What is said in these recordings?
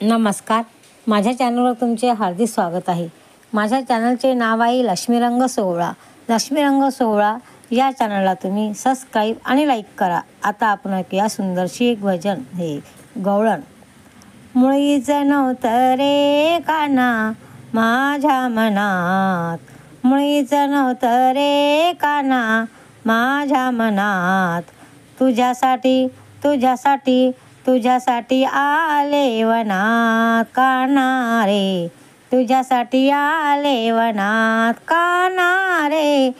नमस्कार. माझ्या चॅनलवर तुमचे हार्दिक स्वागत आहे. माझ्या चॅनलचे नाव आहे लक्ष्मीरंग सोहळा. लक्ष्मीरंग सोहळा या चॅनलला तुम्ही सबस्क्राईब आणि लाईक करा. आता आपण ऐकूया सुंदरशी एक भजन, हे गवळण. मुळीच नव्हतं रे काना माझ्या मनात, मुळीच नव्हतं रे काना माझ्या मनात, तुझ्यासाठी तुझ्यासाठी तुझ्यासाठी आले वनात काना रे, तुझ्यासाठी आले वनात काना रे,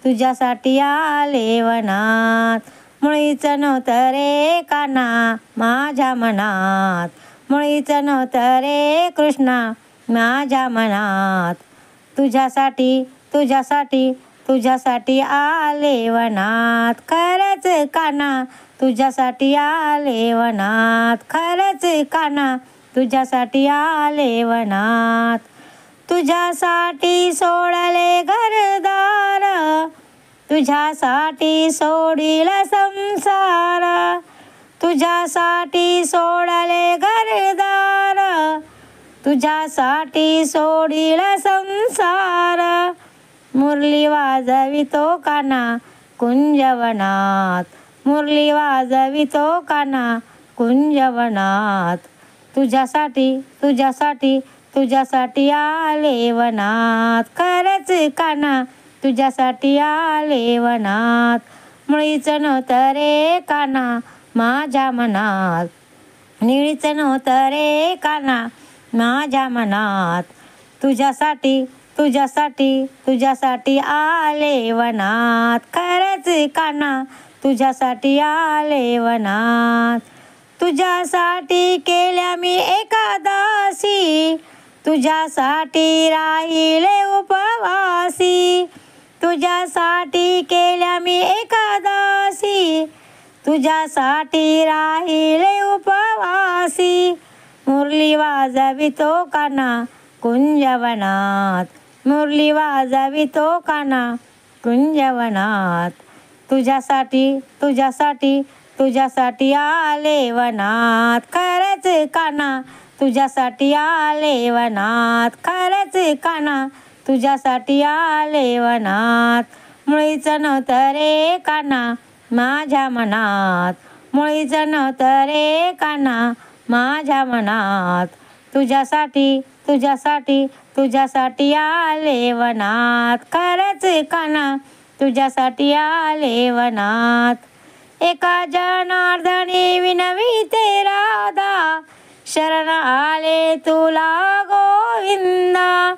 तुझ्यासाठी आले वनात. मुळीच नव्हतं रे काना माझ्या मनात, मुळीच नव्हतं रे कृष्णा माझ्या मनात, तुझ्यासाठी तुझ्यासाठी तुझ्यासाठी आले वनात. खरंच काना तुझ्यासाठी आले वनात, खरंच काना तुझ्यासाठी आले वनात. तुझ्यासाठी सोडले घरदार, तुझ्यासाठी सोडील संसार, तुझ्यासाठी सोडले घरदार, तुझ्यासाठी सोडील संसार. मुरली वाजवितो काना कुंजवनात, मुरली वाजवितो काना कुंजवनात, तुझ्यासाठी तुझ्यासाठी तुझ्यासाठी आले वनात. खरंच काना तुझ्यासाठी आले वनात. मुळीच नव्हतं रे काना माझ्या मनात, निळीच नव्हतं रे काना माझ्या मनात, तुझ्यासाठी तुझ्यासाठी तुझ्यासाठी आले वनात. खरंच काना तुझ्यासाठी आले वनात. तुझ्यासाठी केल्या मी एकादशी, तुझ्यासाठी राहिले उपवासी, तुझ्यासाठी केल्या मी एकादशी, तुझ्यासाठी राहिले उपवासी. मुरली वाजवितो काना कुंजवनात, मुरली वाजवितो काना कुंजवनात, तुझ्यासाठी तुझ्यासाठी तुझ्यासाठी आले वनात. खरंच काना तुझ्यासाठी आले वनात, खरंच काना तुझ्यासाठी आले वनात. मुळीच नव्हतं रे काना माझ्या मनात, मुळीच नव्हतं रे काना माझ्या मनात, तुझ्यासाठी तुझ्यासाठी तुझ्यासाठी आले वनात. खरंच काना तुझ्यासाठी आले वनात. एका जनार्दनी विनविते राधा, शरण आले तुला गोविंदा.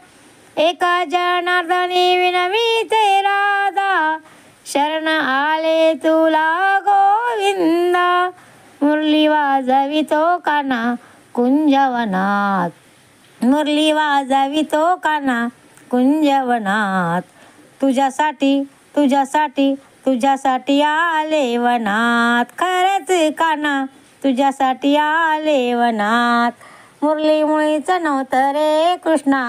एका जनार्दनी विनविते राधा, शरण आले तुला गोविंदा. मुरली वाजवितो काना कुंजवनात, मुरली वाजवितो काना कुंजवनात, तुझ्यासाठी तुझ्यासाठी तुझ्यासाठी आले वनात. खरंच काना तुझ्यासाठी आले वनात. मुरली मुळीच नव्हतं रे कृष्णा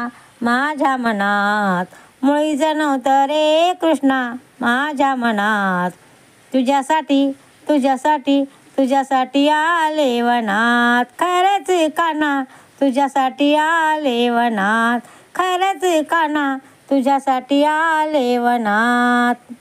माझ्या मनात, मुळीच नव्हतं रे कृष्णा माझ्या मनात, तुझ्यासाठी तुझ्यासाठी तुझ्यासाठी आले वनात. खरंच काना तुझ्यासाठी आले वनात, खरंच काना तुझ्यासाठी आले वनात.